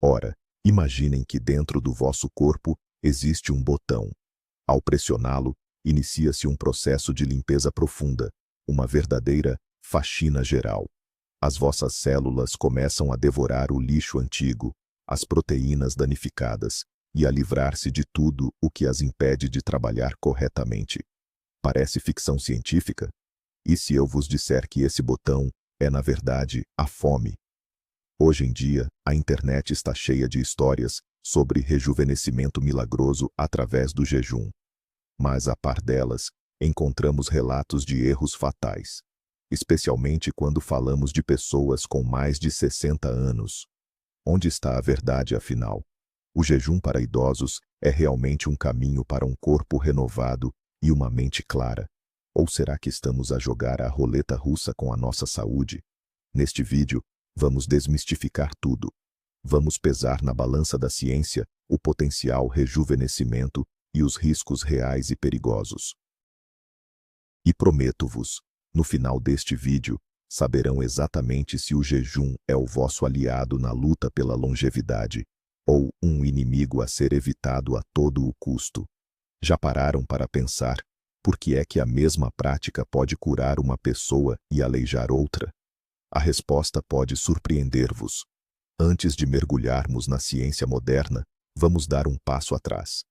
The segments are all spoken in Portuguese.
Ora, imaginem que dentro do vosso corpo existe um botão. Ao pressioná-lo, inicia-se um processo de limpeza profunda, uma verdadeira faxina geral. As vossas células começam a devorar o lixo antigo, as proteínas danificadas, e a livrar-se de tudo o que as impede de trabalhar corretamente. Parece ficção científica? E se eu vos disser que esse botão é, na verdade, a fome? Hoje em dia, a internet está cheia de histórias sobre rejuvenescimento milagroso através do jejum. Mas, a par delas, encontramos relatos de erros fatais, especialmente quando falamos de pessoas com mais de 60 anos. Onde está a verdade, afinal? O jejum para idosos é realmente um caminho para um corpo renovado e uma mente clara? Ou será que estamos a jogar a roleta russa com a nossa saúde? Neste vídeo, vamos desmistificar tudo. Vamos pesar na balança da ciência o potencial rejuvenescimento e os riscos reais e perigosos. E prometo-vos, no final deste vídeo, saberão exatamente se o jejum é o vosso aliado na luta pela longevidade, ou um inimigo a ser evitado a todo o custo. Já pararam para pensar por que é que a mesma prática pode curar uma pessoa e aleijar outra? A resposta pode surpreender-vos. Antes de mergulharmos na ciência moderna, vamos dar um passo atrás.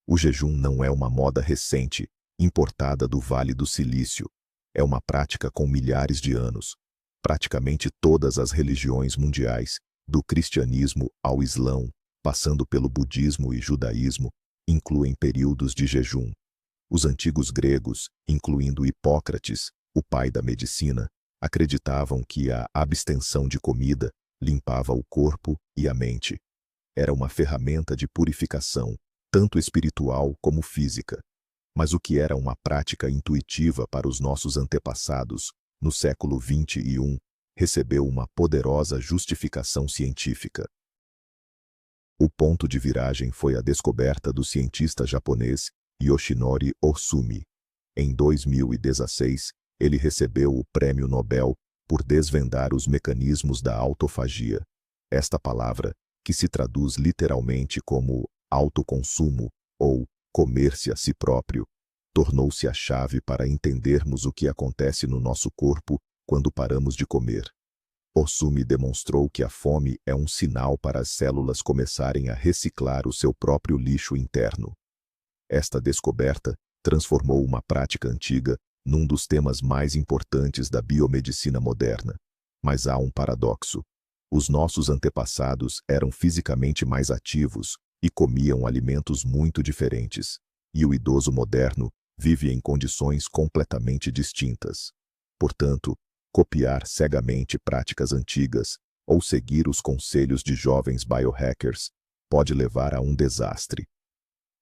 O jejum não é uma moda recente, importada do Vale do Silício. É uma prática com milhares de anos. Praticamente todas as religiões mundiais, do cristianismo ao islão, passando pelo budismo e judaísmo, incluem períodos de jejum. Os antigos gregos, incluindo Hipócrates, o pai da medicina, acreditavam que a abstenção de comida limpava o corpo e a mente. Era uma ferramenta de purificação, tanto espiritual como física. Mas o que era uma prática intuitiva para os nossos antepassados, no século XXI, recebeu uma poderosa justificação científica. O ponto de viragem foi a descoberta do cientista japonês Yoshinori Ohsumi. Em 2016, ele recebeu o Prêmio Nobel por desvendar os mecanismos da autofagia. Esta palavra, que se traduz literalmente como autoconsumo ou comer-se a si próprio, tornou-se a chave para entendermos o que acontece no nosso corpo quando paramos de comer. Ohsumi demonstrou que a fome é um sinal para as células começarem a reciclar o seu próprio lixo interno. Esta descoberta transformou uma prática antiga num dos temas mais importantes da biomedicina moderna. Mas há um paradoxo. Os nossos antepassados eram fisicamente mais ativos e comiam alimentos muito diferentes. E o idoso moderno vive em condições completamente distintas. Portanto, copiar cegamente práticas antigas ou seguir os conselhos de jovens biohackers pode levar a um desastre.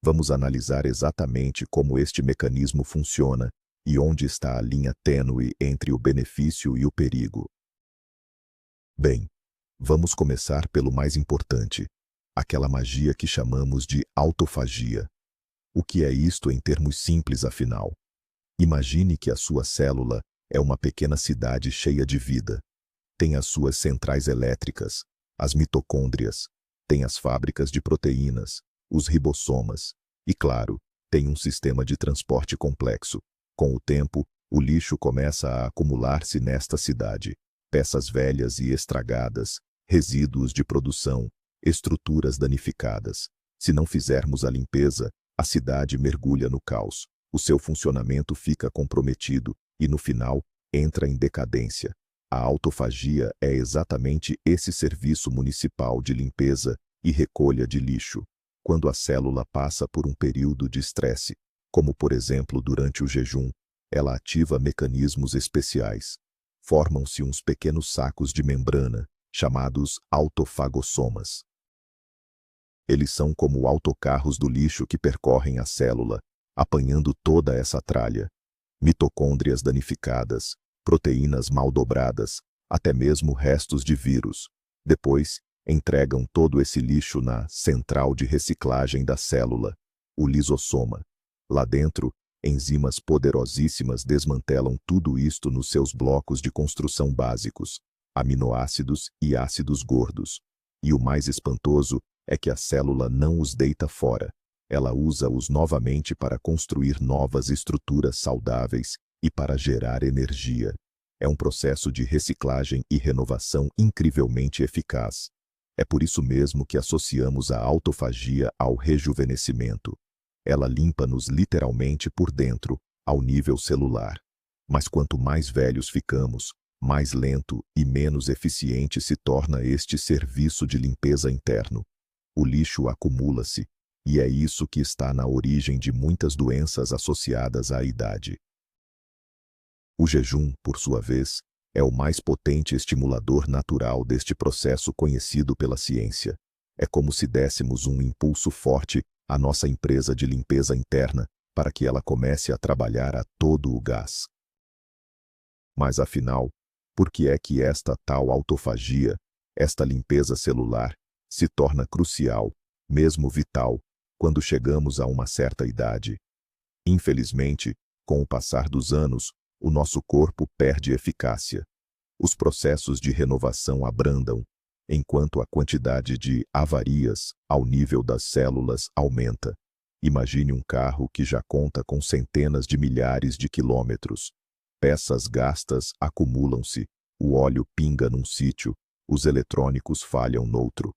Vamos analisar exatamente como este mecanismo funciona e onde está a linha tênue entre o benefício e o perigo. Bem, vamos começar pelo mais importante, aquela magia que chamamos de autofagia. O que é isto em termos simples, afinal? Imagine que a sua célula é uma pequena cidade cheia de vida. Tem as suas centrais elétricas, as mitocôndrias, tem as fábricas de proteínas, os ribossomas, e, claro, tem um sistema de transporte complexo. Com o tempo, o lixo começa a acumular-se nesta cidade. Peças velhas e estragadas, resíduos de produção, estruturas danificadas. Se não fizermos a limpeza, a cidade mergulha no caos. O seu funcionamento fica comprometido e, no final, entra em decadência. A autofagia é exatamente esse serviço municipal de limpeza e recolha de lixo. Quando a célula passa por um período de estresse, como por exemplo durante o jejum, ela ativa mecanismos especiais. Formam-se uns pequenos sacos de membrana, chamados autofagossomas. Eles são como autocarros do lixo que percorrem a célula, apanhando toda essa tralha. Mitocôndrias danificadas, proteínas mal dobradas, até mesmo restos de vírus. Depois, entregam todo esse lixo na central de reciclagem da célula, o lisossoma. Lá dentro, enzimas poderosíssimas desmantelam tudo isto nos seus blocos de construção básicos, aminoácidos e ácidos gordos. E o mais espantoso é que a célula não os deita fora. Ela usa-os novamente para construir novas estruturas saudáveis e para gerar energia. É um processo de reciclagem e renovação incrivelmente eficaz. É por isso mesmo que associamos a autofagia ao rejuvenescimento. Ela limpa-nos literalmente por dentro, ao nível celular. Mas quanto mais velhos ficamos, mais lento e menos eficiente se torna este serviço de limpeza interno. O lixo acumula-se, e é isso que está na origem de muitas doenças associadas à idade. O jejum, por sua vez, é o mais potente estimulador natural deste processo conhecido pela ciência. É como se dessemos um impulso forte à nossa empresa de limpeza interna para que ela comece a trabalhar a todo o gás. Mas afinal, por que é que esta tal autofagia, esta limpeza celular, se torna crucial, mesmo vital, quando chegamos a uma certa idade? Infelizmente, com o passar dos anos, o nosso corpo perde eficácia. Os processos de renovação abrandam, enquanto a quantidade de avarias ao nível das células aumenta. Imagine um carro que já conta com centenas de milhares de quilômetros. Peças gastas acumulam-se, o óleo pinga num sítio, os eletrônicos falham noutro.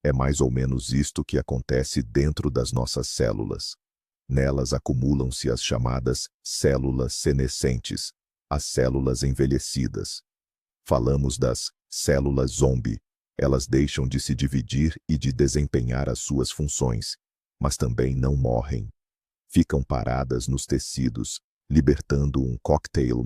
É mais ou menos isto que acontece dentro das nossas células. Nelas acumulam-se as chamadas células senescentes, as células envelhecidas. Falamos das células zombie. Elas deixam de se dividir e de desempenhar as suas funções, mas também não morrem. Ficam paradas nos tecidos, libertando um cocktail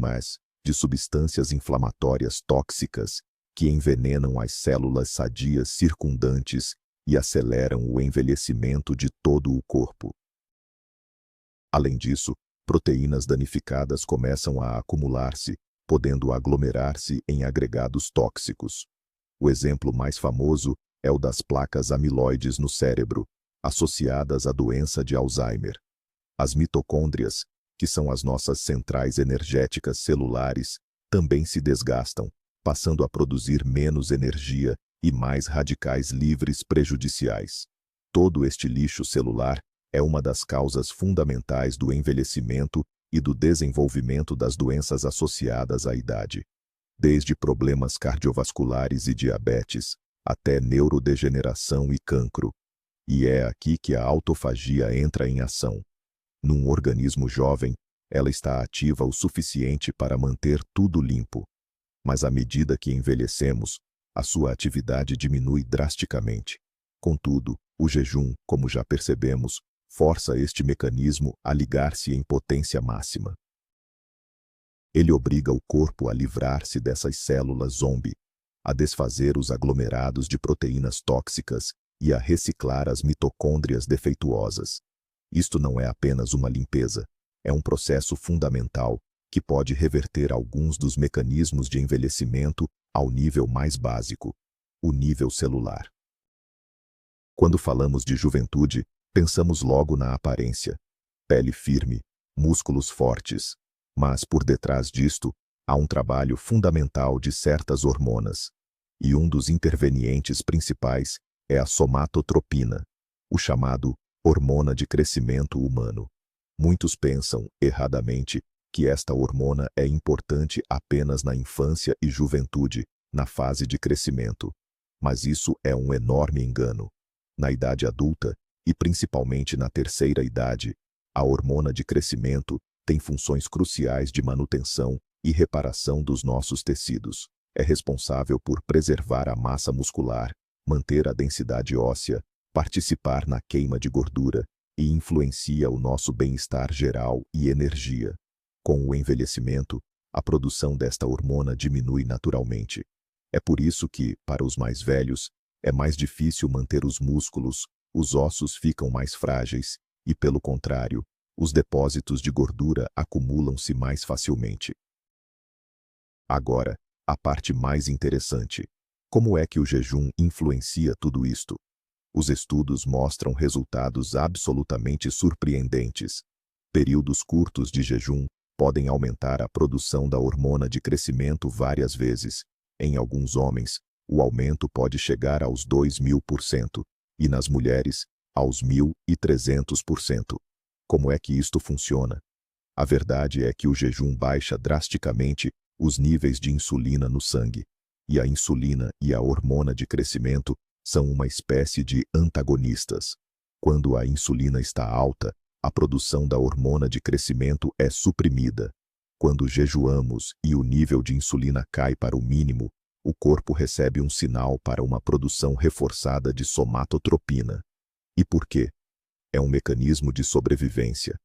de substâncias inflamatórias tóxicas que envenenam as células sadias circundantes e aceleram o envelhecimento de todo o corpo. Além disso, proteínas danificadas começam a acumular-se, podendo aglomerar-se em agregados tóxicos. O exemplo mais famoso é o das placas amiloides no cérebro, associadas à doença de Alzheimer. As mitocôndrias, que são as nossas centrais energéticas celulares, também se desgastam, passando a produzir menos energia e mais radicais livres prejudiciais. Todo este lixo celular é uma das causas fundamentais do envelhecimento e do desenvolvimento das doenças associadas à idade. Desde problemas cardiovasculares e diabetes, até neurodegeneração e cancro. E é aqui que a autofagia entra em ação. Num organismo jovem, ela está ativa o suficiente para manter tudo limpo. Mas à medida que envelhecemos, a sua atividade diminui drasticamente. Contudo, o jejum, como já percebemos, força este mecanismo a ligar-se em potência máxima. Ele obriga o corpo a livrar-se dessas células zombie, a desfazer os aglomerados de proteínas tóxicas e a reciclar as mitocôndrias defeituosas. Isto não é apenas uma limpeza, é um processo fundamental que pode reverter alguns dos mecanismos de envelhecimento ao nível mais básico, o nível celular. Quando falamos de juventude, pensamos logo na aparência, pele firme, músculos fortes, mas por detrás disto, há um trabalho fundamental de certas hormonas, e um dos intervenientes principais é a somatotropina, o chamado hormona de crescimento humano. Muitos pensam, erradamente, que esta hormona é importante apenas na infância e juventude, na fase de crescimento. Mas isso é um enorme engano. Na idade adulta, e principalmente na terceira idade, a hormona de crescimento tem funções cruciais de manutenção e reparação dos nossos tecidos. É responsável por preservar a massa muscular, manter a densidade óssea, participar na queima de gordura e influencia o nosso bem-estar geral e energia. Com o envelhecimento, a produção desta hormona diminui naturalmente. É por isso que, para os mais velhos, é mais difícil manter os músculos, os ossos ficam mais frágeis e, pelo contrário, os depósitos de gordura acumulam-se mais facilmente. Agora, a parte mais interessante. Como é que o jejum influencia tudo isto? Os estudos mostram resultados absolutamente surpreendentes. Períodos curtos de jejum podem aumentar a produção da hormona de crescimento várias vezes. Em alguns homens, o aumento pode chegar aos 2.000%, e nas mulheres, aos 1.300%. Como é que isto funciona? A verdade é que o jejum baixa drasticamente os níveis de insulina no sangue, e a insulina e a hormona de crescimento são uma espécie de antagonistas. Quando a insulina está alta, a produção da hormona de crescimento é suprimida. Quando jejuamos e o nível de insulina cai para o mínimo, o corpo recebe um sinal para uma produção reforçada de somatotropina. E por quê? É um mecanismo de sobrevivência.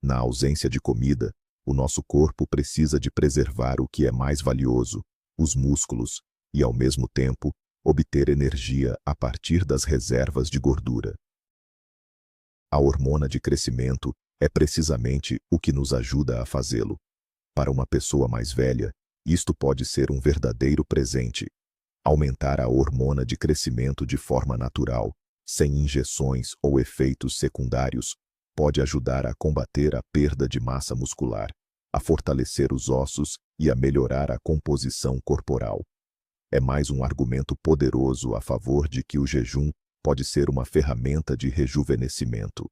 Na ausência de comida, o nosso corpo precisa de preservar o que é mais valioso, os músculos, e ao mesmo tempo, obter energia a partir das reservas de gordura. A hormona de crescimento é precisamente o que nos ajuda a fazê-lo. Para uma pessoa mais velha, isto pode ser um verdadeiro presente. Aumentar a hormona de crescimento de forma natural, sem injeções ou efeitos secundários, pode ajudar a combater a perda de massa muscular, a fortalecer os ossos e a melhorar a composição corporal. É mais um argumento poderoso a favor de que o jejum pode ser uma ferramenta de rejuvenescimento.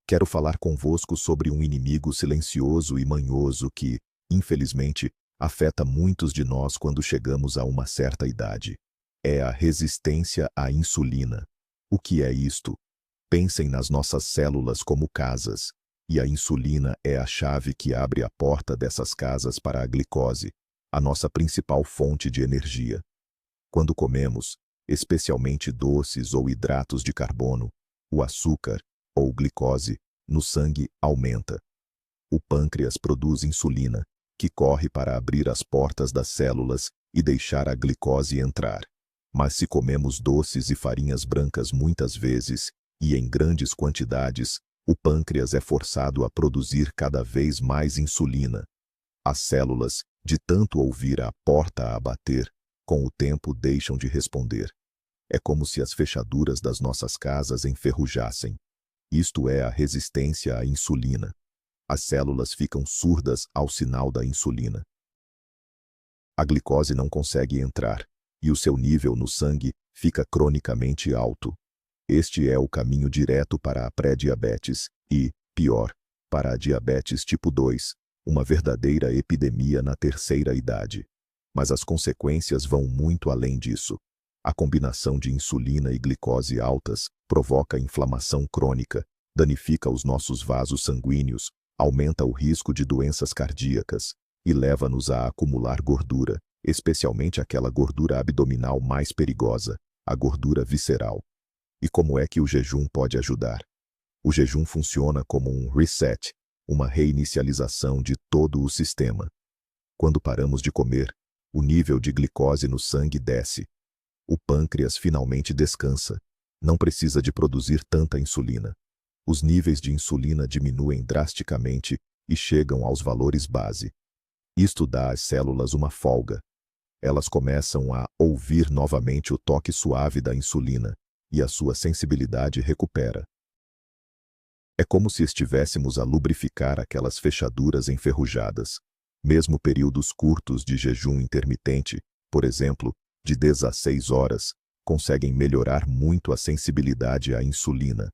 Quero falar convosco sobre um inimigo silencioso e manhoso que, infelizmente, afeta muitos de nós quando chegamos a uma certa idade. É a resistência à insulina. O que é isto? Pensem nas nossas células como casas, e a insulina é a chave que abre a porta dessas casas para a glicose, a nossa principal fonte de energia. Quando comemos, especialmente doces ou hidratos de carbono, o açúcar, ou glicose, no sangue aumenta. O pâncreas produz insulina, que corre para abrir as portas das células e deixar a glicose entrar. Mas se comemos doces e farinhas brancas muitas vezes, e em grandes quantidades, o pâncreas é forçado a produzir cada vez mais insulina. As células, de tanto ouvir a porta a bater, com o tempo deixam de responder. É como se as fechaduras das nossas casas enferrujassem. Isto é a resistência à insulina. As células ficam surdas ao sinal da insulina. A glicose não consegue entrar, e o seu nível no sangue fica cronicamente alto. Este é o caminho direto para a pré-diabetes e, pior, para a diabetes tipo 2, uma verdadeira epidemia na terceira idade. Mas as consequências vão muito além disso. A combinação de insulina e glicose altas provoca inflamação crônica, danifica os nossos vasos sanguíneos, aumenta o risco de doenças cardíacas e leva-nos a acumular gordura, especialmente aquela gordura abdominal mais perigosa, a gordura visceral. E como é que o jejum pode ajudar? O jejum funciona como um reset, uma reinicialização de todo o sistema. Quando paramos de comer, o nível de glicose no sangue desce. O pâncreas finalmente descansa, não precisa de produzir tanta insulina. Os níveis de insulina diminuem drasticamente e chegam aos valores base. Isto dá às células uma folga. Elas começam a ouvir novamente o toque suave da insulina, e a sua sensibilidade recupera. É como se estivéssemos a lubrificar aquelas fechaduras enferrujadas. Mesmo períodos curtos de jejum intermitente, por exemplo, de 16 horas, conseguem melhorar muito a sensibilidade à insulina.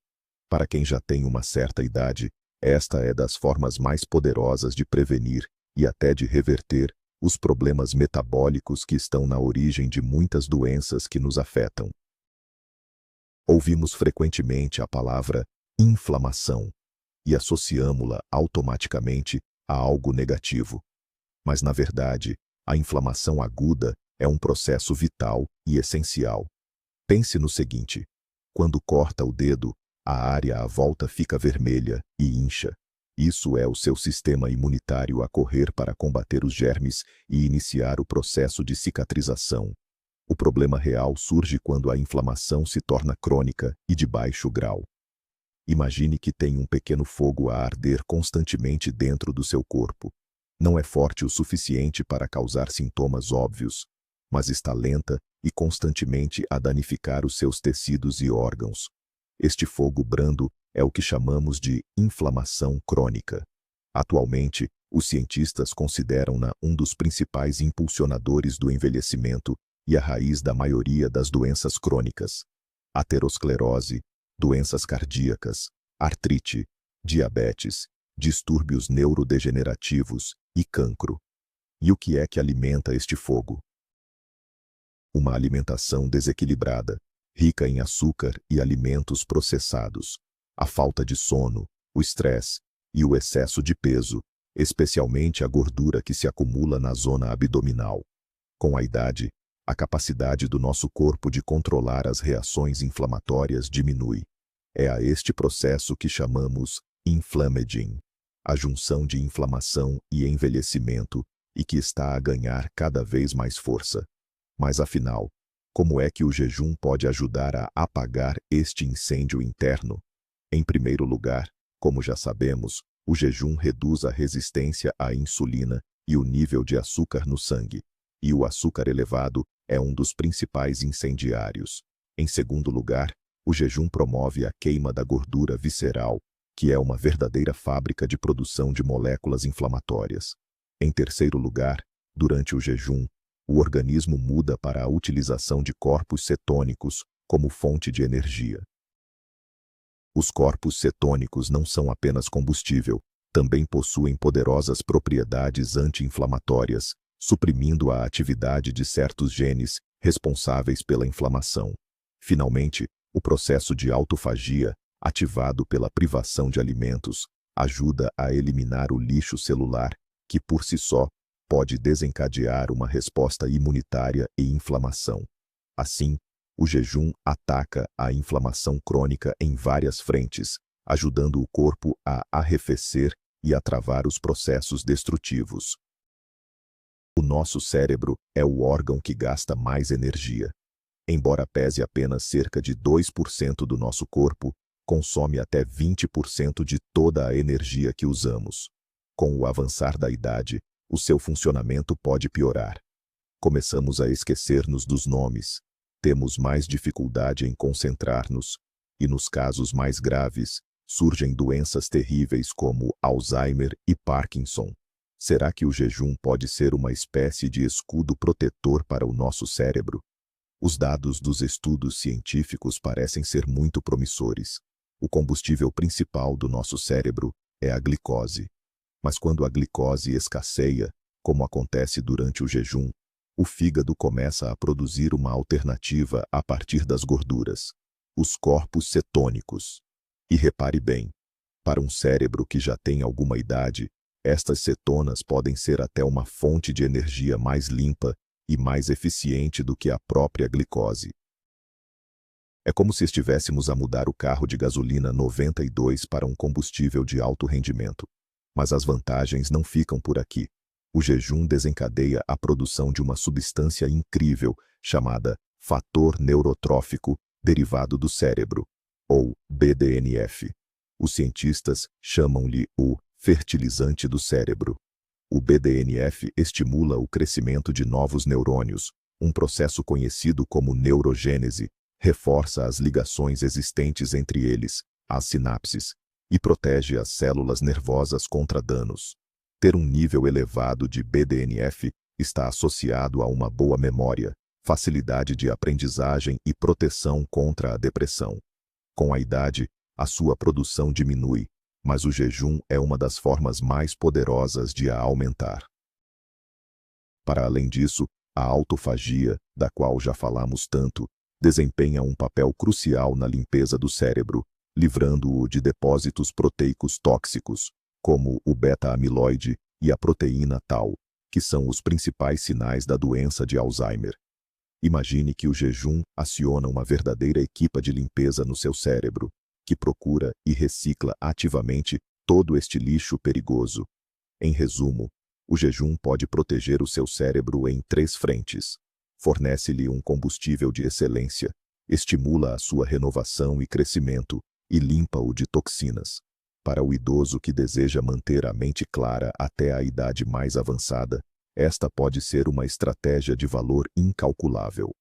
Para quem já tem uma certa idade, esta é das formas mais poderosas de prevenir e até de reverter os problemas metabólicos que estão na origem de muitas doenças que nos afetam. Ouvimos frequentemente a palavra inflamação e associamo-la automaticamente a algo negativo. Mas, na verdade, a inflamação aguda é um processo vital e essencial. Pense no seguinte: quando corta o dedo, a área à volta fica vermelha e incha. Isso é o seu sistema imunitário a correr para combater os germes e iniciar o processo de cicatrização. O problema real surge quando a inflamação se torna crônica e de baixo grau. Imagine que tem um pequeno fogo a arder constantemente dentro do seu corpo. Não é forte o suficiente para causar sintomas óbvios, mas está lenta e constantemente a danificar os seus tecidos e órgãos. Este fogo brando é o que chamamos de inflamação crônica. Atualmente, os cientistas consideram-na um dos principais impulsionadores do envelhecimento e a raiz da maioria das doenças crônicas: aterosclerose, doenças cardíacas, artrite, diabetes, distúrbios neurodegenerativos e cancro. E o que é que alimenta este fogo? Uma alimentação desequilibrada, rica em açúcar e alimentos processados, a falta de sono, o estresse e o excesso de peso, especialmente a gordura que se acumula na zona abdominal. Com a idade, a capacidade do nosso corpo de controlar as reações inflamatórias diminui. É a este processo que chamamos inflamaging, a junção de inflamação e envelhecimento, e que está a ganhar cada vez mais força. Mas afinal, como é que o jejum pode ajudar a apagar este incêndio interno? Em primeiro lugar, como já sabemos, o jejum reduz a resistência à insulina e o nível de açúcar no sangue, e o açúcar elevado é um dos principais incendiários. Em segundo lugar, o jejum promove a queima da gordura visceral, que é uma verdadeira fábrica de produção de moléculas inflamatórias. Em terceiro lugar, durante o jejum, o organismo muda para a utilização de corpos cetônicos como fonte de energia. Os corpos cetônicos não são apenas combustível, também possuem poderosas propriedades anti-inflamatórias, suprimindo a atividade de certos genes responsáveis pela inflamação. Finalmente, o processo de autofagia, ativado pela privação de alimentos, ajuda a eliminar o lixo celular, que por si só pode desencadear uma resposta imunitária e inflamação. Assim, o jejum ataca a inflamação crônica em várias frentes, ajudando o corpo a arrefecer e a travar os processos destrutivos. O nosso cérebro é o órgão que gasta mais energia. Embora pese apenas cerca de 2% do nosso corpo, consome até 20% de toda a energia que usamos. Com o avançar da idade, o seu funcionamento pode piorar. Começamos a esquecer-nos dos nomes, temos mais dificuldade em concentrar-nos, e nos casos mais graves, surgem doenças terríveis como Alzheimer e Parkinson. Será que o jejum pode ser uma espécie de escudo protetor para o nosso cérebro? Os dados dos estudos científicos parecem ser muito promissores. O combustível principal do nosso cérebro é a glicose. Mas quando a glicose escasseia, como acontece durante o jejum, o fígado começa a produzir uma alternativa a partir das gorduras, os corpos cetônicos. E repare bem, para um cérebro que já tem alguma idade, estas cetonas podem ser até uma fonte de energia mais limpa e mais eficiente do que a própria glicose. É como se estivéssemos a mudar o carro de gasolina 92 para um combustível de alto rendimento. Mas as vantagens não ficam por aqui. O jejum desencadeia a produção de uma substância incrível chamada fator neurotrófico derivado do cérebro, ou BDNF. Os cientistas chamam-lhe o fertilizante do cérebro. O BDNF estimula o crescimento de novos neurônios, um processo conhecido como neurogênese, reforça as ligações existentes entre eles, as sinapses, e protege as células nervosas contra danos. Ter um nível elevado de BDNF está associado a uma boa memória, facilidade de aprendizagem e proteção contra a depressão. Com a idade, a sua produção diminui, mas o jejum é uma das formas mais poderosas de a aumentar. Para além disso, a autofagia, da qual já falamos tanto, desempenha um papel crucial na limpeza do cérebro, livrando-o de depósitos proteicos tóxicos, como o beta-amiloide e a proteína tau, que são os principais sinais da doença de Alzheimer. Imagine que o jejum aciona uma verdadeira equipa de limpeza no seu cérebro, que procura e recicla ativamente todo este lixo perigoso. Em resumo, o jejum pode proteger o seu cérebro em 3 frentes. Fornece-lhe um combustível de excelência, estimula a sua renovação e crescimento e limpa-o de toxinas. Para o idoso que deseja manter a mente clara até a idade mais avançada, esta pode ser uma estratégia de valor incalculável.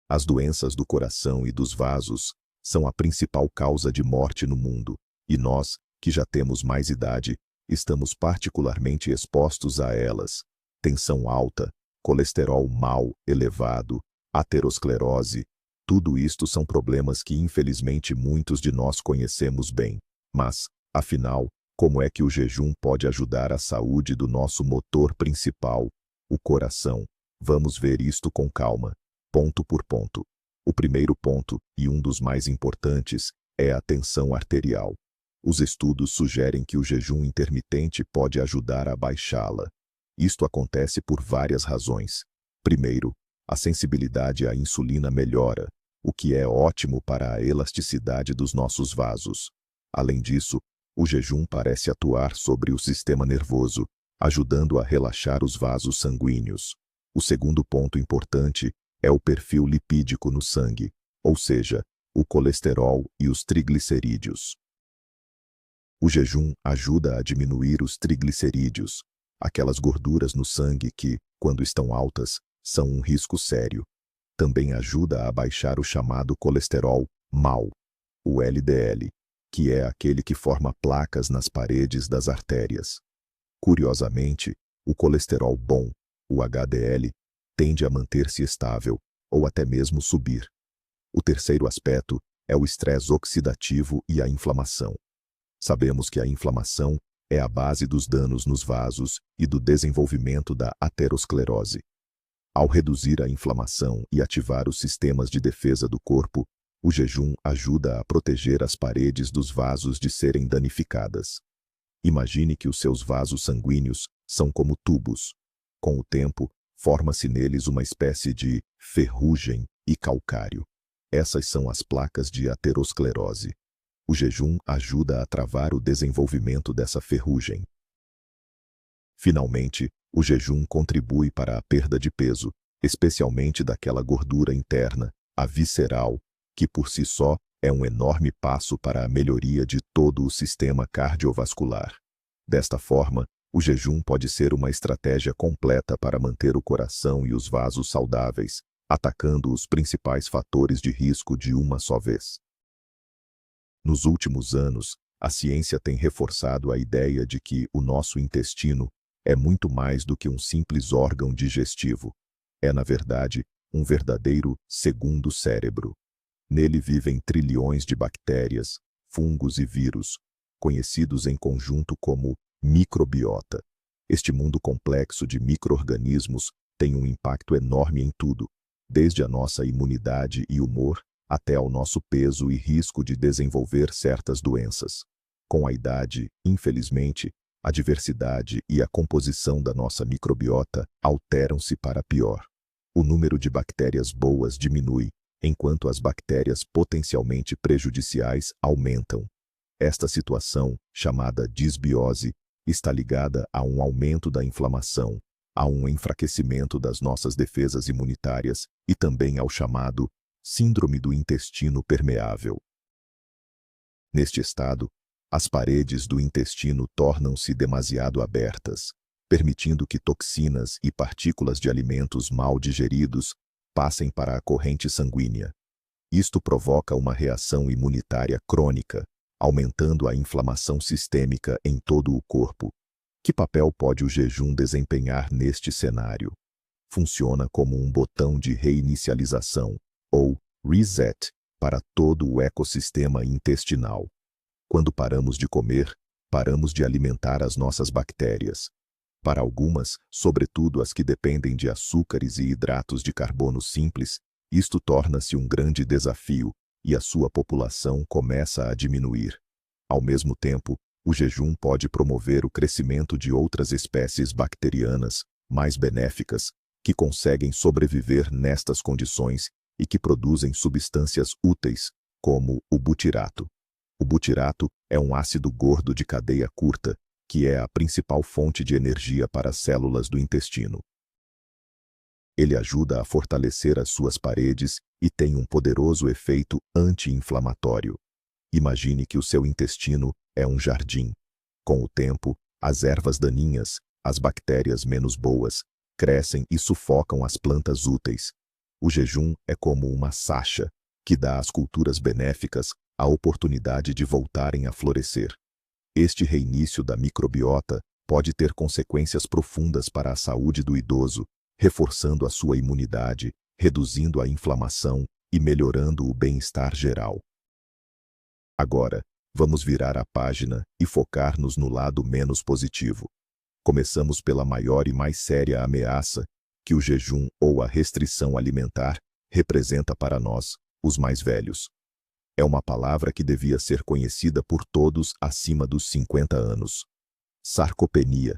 As doenças do coração e dos vasos são a principal causa de morte no mundo, e nós, que já temos mais idade, estamos particularmente expostos a elas. Tensão alta, colesterol mau elevado, aterosclerose. Tudo isto são problemas que infelizmente muitos de nós conhecemos bem. Mas, afinal, como é que o jejum pode ajudar a saúde do nosso motor principal, o coração? Vamos ver isto com calma, ponto por ponto. O primeiro ponto, e um dos mais importantes, é a tensão arterial. Os estudos sugerem que o jejum intermitente pode ajudar a baixá-la. Isto acontece por várias razões. Primeiro, a sensibilidade à insulina melhora, o que é ótimo para a elasticidade dos nossos vasos. Além disso, o jejum parece atuar sobre o sistema nervoso, ajudando a relaxar os vasos sanguíneos. O segundo ponto importante é o perfil lipídico no sangue, ou seja, o colesterol e os triglicerídeos. O jejum ajuda a diminuir os triglicerídeos, aquelas gorduras no sangue que, quando estão altas, são um risco sério. Também ajuda a baixar o chamado colesterol mau, o LDL, que é aquele que forma placas nas paredes das artérias. Curiosamente, o colesterol bom, o HDL, tende a manter-se estável, ou até mesmo subir. O terceiro aspecto é o estresse oxidativo e a inflamação. Sabemos que a inflamação é a base dos danos nos vasos e do desenvolvimento da aterosclerose. Ao reduzir a inflamação e ativar os sistemas de defesa do corpo, o jejum ajuda a proteger as paredes dos vasos de serem danificadas. Imagine que os seus vasos sanguíneos são como tubos. Com o tempo, forma-se neles uma espécie de ferrugem e calcário. Essas são as placas de aterosclerose. O jejum ajuda a travar o desenvolvimento dessa ferrugem. Finalmente, o jejum contribui para a perda de peso, especialmente daquela gordura interna, a visceral, que por si só é um enorme passo para a melhoria de todo o sistema cardiovascular. Desta forma, o jejum pode ser uma estratégia completa para manter o coração e os vasos saudáveis, atacando os principais fatores de risco de uma só vez. Nos últimos anos, a ciência tem reforçado a ideia de que o nosso intestino é muito mais do que um simples órgão digestivo. É, na verdade, um verdadeiro segundo cérebro. Nele vivem trilhões de bactérias, fungos e vírus, conhecidos em conjunto como microbiota. Este mundo complexo de micro-organismos tem um impacto enorme em tudo, desde a nossa imunidade e humor até ao nosso peso e risco de desenvolver certas doenças. Com a idade, infelizmente, a diversidade e a composição da nossa microbiota alteram-se para pior. O número de bactérias boas diminui, enquanto as bactérias potencialmente prejudiciais aumentam. Esta situação, chamada disbiose, está ligada a um aumento da inflamação, a um enfraquecimento das nossas defesas imunitárias e também ao chamado síndrome do intestino permeável. Neste estado, as paredes do intestino tornam-se demasiado abertas, permitindo que toxinas e partículas de alimentos mal digeridos passem para a corrente sanguínea. Isto provoca uma reação imunitária crônica, aumentando a inflamação sistêmica em todo o corpo. Que papel pode o jejum desempenhar neste cenário? Funciona como um botão de reinicialização, ou reset, para todo o ecossistema intestinal. Quando paramos de comer, paramos de alimentar as nossas bactérias. Para algumas, sobretudo as que dependem de açúcares e hidratos de carbono simples, isto torna-se um grande desafio e a sua população começa a diminuir. Ao mesmo tempo, o jejum pode promover o crescimento de outras espécies bacterianas, mais benéficas, que conseguem sobreviver nestas condições e que produzem substâncias úteis, como o butirato. O butirato é um ácido gordo de cadeia curta, que é a principal fonte de energia para as células do intestino. Ele ajuda a fortalecer as suas paredes e tem um poderoso efeito anti-inflamatório. Imagine que o seu intestino é um jardim. Com o tempo, as ervas daninhas, as bactérias menos boas, crescem e sufocam as plantas úteis. O jejum é como uma sacha, que dá às culturas benéficas a oportunidade de voltarem a florescer. Este reinício da microbiota pode ter consequências profundas para a saúde do idoso, reforçando a sua imunidade, reduzindo a inflamação e melhorando o bem-estar geral. Agora, vamos virar a página e focar-nos no lado menos positivo. Começamos pela maior e mais séria ameaça que o jejum ou a restrição alimentar representa para nós, os mais velhos. É uma palavra que devia ser conhecida por todos acima dos 50 anos. Sarcopenia,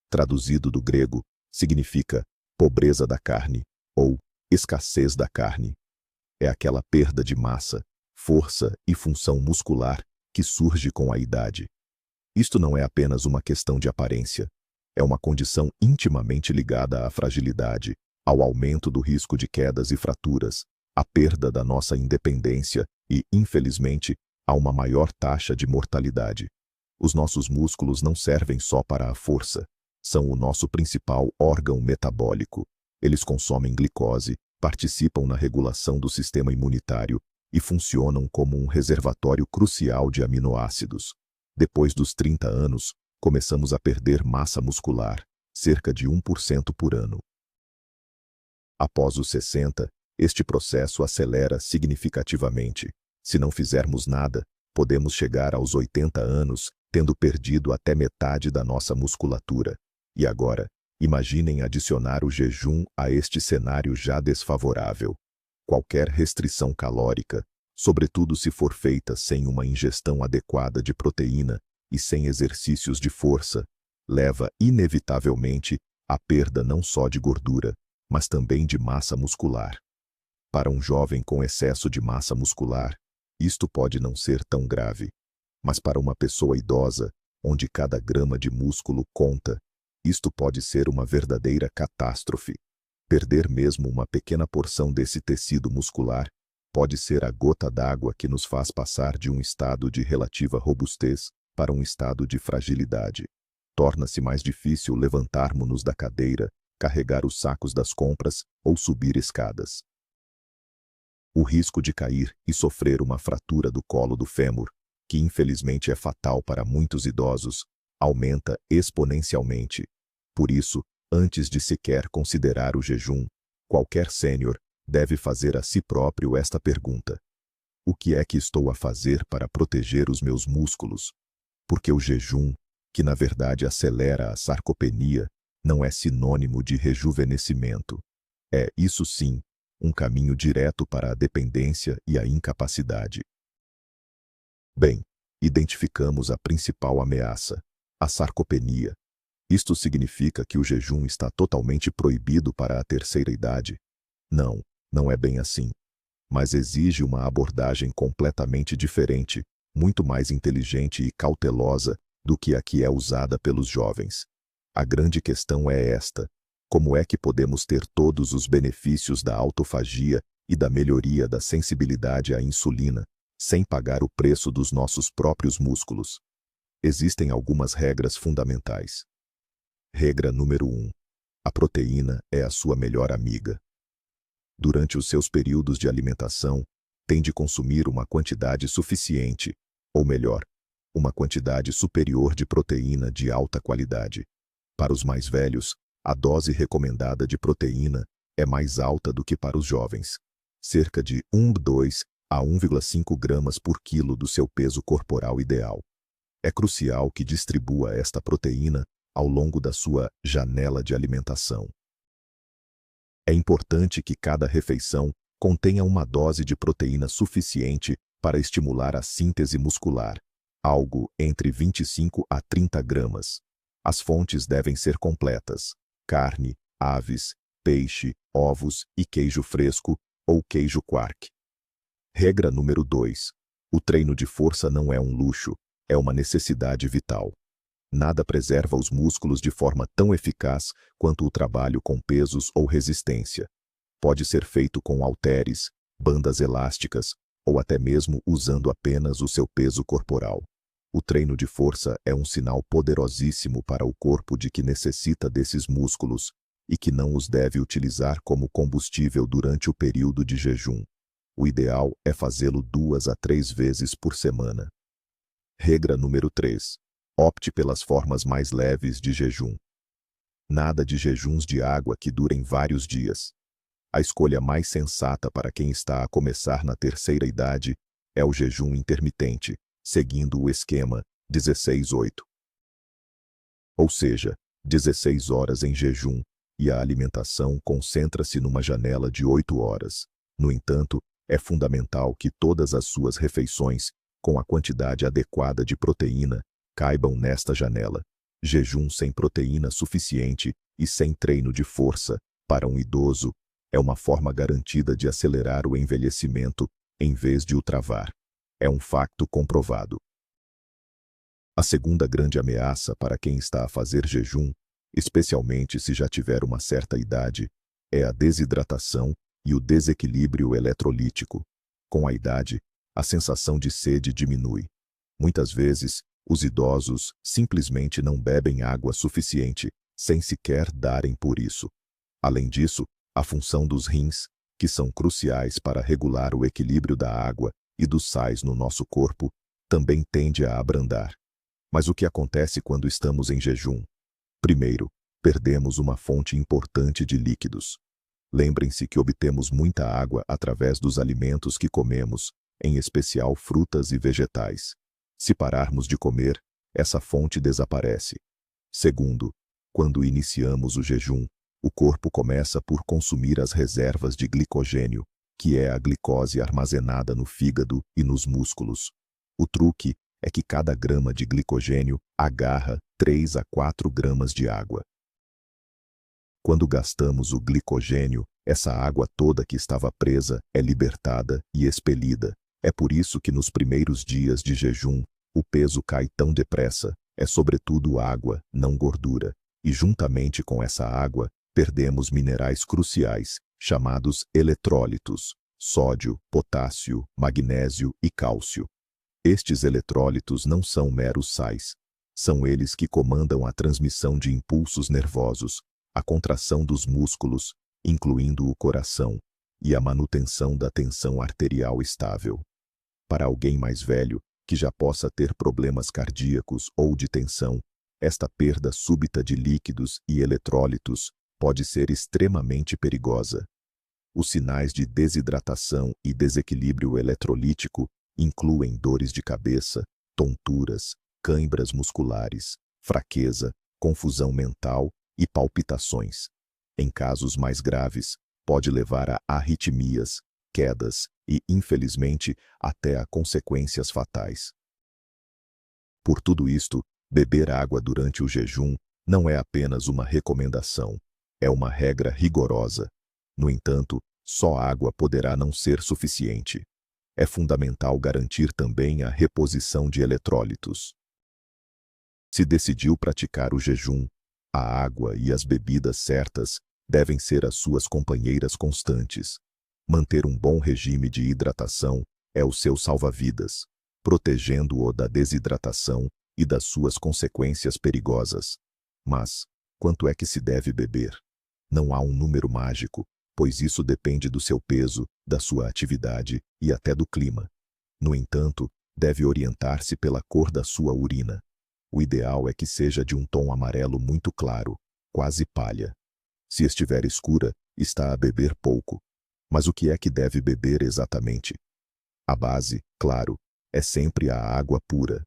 traduzido do grego, significa pobreza da carne ou escassez da carne. É aquela perda de massa, força e função muscular que surge com a idade. Isto não é apenas uma questão de aparência. É uma condição intimamente ligada à fragilidade, ao aumento do risco de quedas e fraturas, à perda da nossa independência e, infelizmente, a uma maior taxa de mortalidade. Os nossos músculos não servem só para a força. São o nosso principal órgão metabólico. Eles consomem glicose, participam na regulação do sistema imunitário e funcionam como um reservatório crucial de aminoácidos. Depois dos 30 anos, começamos a perder massa muscular, cerca de 1% por ano. Após os 60, este processo acelera significativamente. Se não fizermos nada, podemos chegar aos 80 anos, tendo perdido até metade da nossa musculatura. E agora, imaginem adicionar o jejum a este cenário já desfavorável. Qualquer restrição calórica, sobretudo se for feita sem uma ingestão adequada de proteína e sem exercícios de força, leva inevitavelmente à perda não só de gordura, mas também de massa muscular. Para um jovem com excesso de massa muscular, isto pode não ser tão grave. Mas para uma pessoa idosa, onde cada grama de músculo conta, isto pode ser uma verdadeira catástrofe. Perder mesmo uma pequena porção desse tecido muscular pode ser a gota d'água que nos faz passar de um estado de relativa robustez para um estado de fragilidade. Torna-se mais difícil levantarmos-nos da cadeira, carregar os sacos das compras ou subir escadas. O risco de cair e sofrer uma fratura do colo do fêmur, que infelizmente é fatal para muitos idosos, aumenta exponencialmente. Por isso, antes de sequer considerar o jejum, qualquer sênior deve fazer a si próprio esta pergunta: o que é que estou a fazer para proteger os meus músculos? Porque o jejum, que na verdade acelera a sarcopenia, não é sinônimo de rejuvenescimento. É, isso sim, um caminho direto para a dependência e a incapacidade. Bem, identificamos a principal ameaça, a sarcopenia. Isto significa que o jejum está totalmente proibido para a terceira idade? Não, não é bem assim. Mas exige uma abordagem completamente diferente, muito mais inteligente e cautelosa do que a que é usada pelos jovens. A grande questão é esta: como é que podemos ter todos os benefícios da autofagia e da melhoria da sensibilidade à insulina, sem pagar o preço dos nossos próprios músculos? Existem algumas regras fundamentais. Regra número 1. A proteína é a sua melhor amiga. Durante os seus períodos de alimentação, tem de consumir uma quantidade suficiente, ou melhor, uma quantidade superior de proteína de alta qualidade. Para os mais velhos, a dose recomendada de proteína é mais alta do que para os jovens, cerca de 1,2 a 1,5 gramas por quilo do seu peso corporal ideal. É crucial que distribua esta proteína ao longo da sua janela de alimentação. É importante que cada refeição contenha uma dose de proteína suficiente para estimular a síntese muscular, algo entre 25 a 30 gramas. As fontes devem ser completas: carne, aves, peixe, ovos e queijo fresco ou queijo quark. Regra número 2. O treino de força não é um luxo, é uma necessidade vital. Nada preserva os músculos de forma tão eficaz quanto o trabalho com pesos ou resistência. Pode ser feito com halteres, bandas elásticas, ou até mesmo usando apenas o seu peso corporal. O treino de força é um sinal poderosíssimo para o corpo de que necessita desses músculos e que não os deve utilizar como combustível durante o período de jejum. O ideal é fazê-lo 2 a 3 vezes por semana. Regra número 3. Opte pelas formas mais leves de jejum. Nada de jejuns de água que durem vários dias. A escolha mais sensata para quem está a começar na terceira idade é o jejum intermitente, seguindo o esquema 16-8. Ou seja, 16 horas em jejum, e a alimentação concentra-se numa janela de 8 horas. No entanto, é fundamental que todas as suas refeições, com a quantidade adequada de proteína, caibam nesta janela. Jejum sem proteína suficiente e sem treino de força, para um idoso, é uma forma garantida de acelerar o envelhecimento em vez de o travar. É um facto comprovado. A segunda grande ameaça para quem está a fazer jejum, especialmente se já tiver uma certa idade, é a desidratação e o desequilíbrio eletrolítico. Com a idade, a sensação de sede diminui. Muitas vezes, os idosos simplesmente não bebem água suficiente, sem sequer darem por isso. Além disso, a função dos rins, que são cruciais para regular o equilíbrio da água e dos sais no nosso corpo, também tende a abrandar. Mas o que acontece quando estamos em jejum? Primeiro, perdemos uma fonte importante de líquidos. Lembrem-se que obtemos muita água através dos alimentos que comemos, em especial frutas e vegetais. Se pararmos de comer, essa fonte desaparece. Segundo, quando iniciamos o jejum, o corpo começa por consumir as reservas de glicogênio, que é a glicose armazenada no fígado e nos músculos. O truque é que cada grama de glicogênio agarra 3 a 4 gramas de água. Quando gastamos o glicogênio, essa água toda que estava presa é libertada e expelida. É por isso que nos primeiros dias de jejum, o peso cai tão depressa. É sobretudo água, não gordura. E juntamente com essa água, perdemos minerais cruciais, chamados eletrólitos: sódio, potássio, magnésio e cálcio. Estes eletrólitos não são meros sais. São eles que comandam a transmissão de impulsos nervosos, a contração dos músculos, incluindo o coração, e a manutenção da tensão arterial estável. Para alguém mais velho, que já possa ter problemas cardíacos ou de tensão, esta perda súbita de líquidos e eletrólitos pode ser extremamente perigosa. Os sinais de desidratação e desequilíbrio eletrolítico incluem dores de cabeça, tonturas, cãibras musculares, fraqueza, confusão mental e palpitações. Em casos mais graves, pode levar a arritmias, quedas e, infelizmente, até a consequências fatais. Por tudo isto, beber água durante o jejum não é apenas uma recomendação, é uma regra rigorosa. No entanto, só água poderá não ser suficiente. É fundamental garantir também a reposição de eletrólitos. Se decidiu praticar o jejum, a água e as bebidas certas devem ser as suas companheiras constantes. Manter um bom regime de hidratação é o seu salva-vidas, protegendo-o da desidratação e das suas consequências perigosas. Mas, quanto é que se deve beber? Não há um número mágico, pois isso depende do seu peso, da sua atividade e até do clima. No entanto, deve orientar-se pela cor da sua urina. O ideal é que seja de um tom amarelo muito claro, quase palha. Se estiver escura, está a beber pouco. Mas o que é que deve beber exatamente? A base, claro, é sempre a água pura.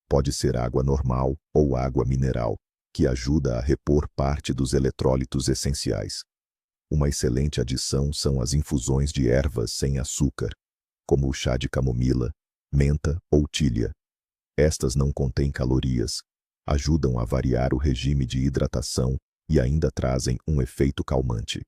Pode ser água normal ou água mineral, que ajuda a repor parte dos eletrólitos essenciais. Uma excelente adição são as infusões de ervas sem açúcar, como o chá de camomila, menta ou tília. Estas não contêm calorias, ajudam a variar o regime de hidratação e ainda trazem um efeito calmante.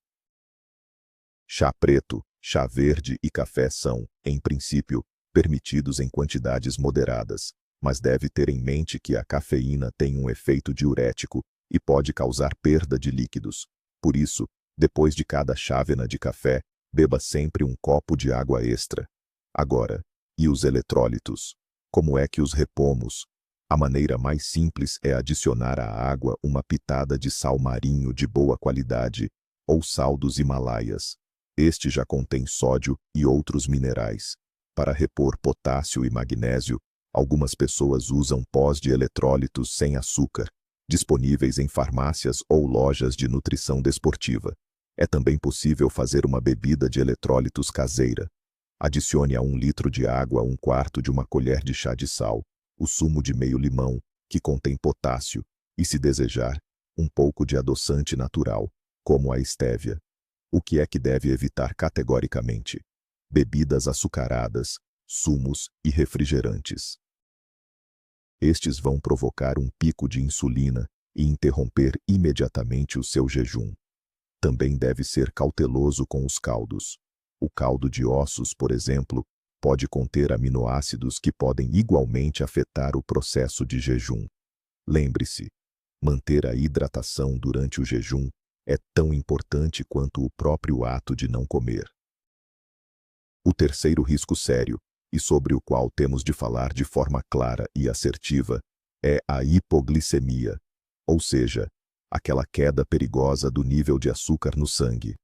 Chá preto, chá verde e café são, em princípio, permitidos em quantidades moderadas, mas deve ter em mente que a cafeína tem um efeito diurético e pode causar perda de líquidos. Por isso, depois de cada chávena de café, beba sempre um copo de água extra. Agora, e os eletrólitos? Como é que os repomos? A maneira mais simples é adicionar à água uma pitada de sal marinho de boa qualidade, ou sal dos Himalaias. Este já contém sódio e outros minerais. Para repor potássio e magnésio, algumas pessoas usam pós de eletrólitos sem açúcar, disponíveis em farmácias ou lojas de nutrição desportiva. É também possível fazer uma bebida de eletrólitos caseira. Adicione a 1 litro de água 1/4 de uma colher de chá de sal, o sumo de meio limão, que contém potássio, e, se desejar, um pouco de adoçante natural, como a estévia. O que é que deve evitar categoricamente? Bebidas açucaradas, sumos e refrigerantes. Estes vão provocar um pico de insulina e interromper imediatamente o seu jejum. Também deve ser cauteloso com os caldos. O caldo de ossos, por exemplo, pode conter aminoácidos que podem igualmente afetar o processo de jejum. Lembre-se, manter a hidratação durante o jejum é tão importante quanto o próprio ato de não comer. O terceiro risco sério, e sobre o qual temos de falar de forma clara e assertiva, é a hipoglicemia, ou seja, aquela queda perigosa do nível de açúcar no sangue.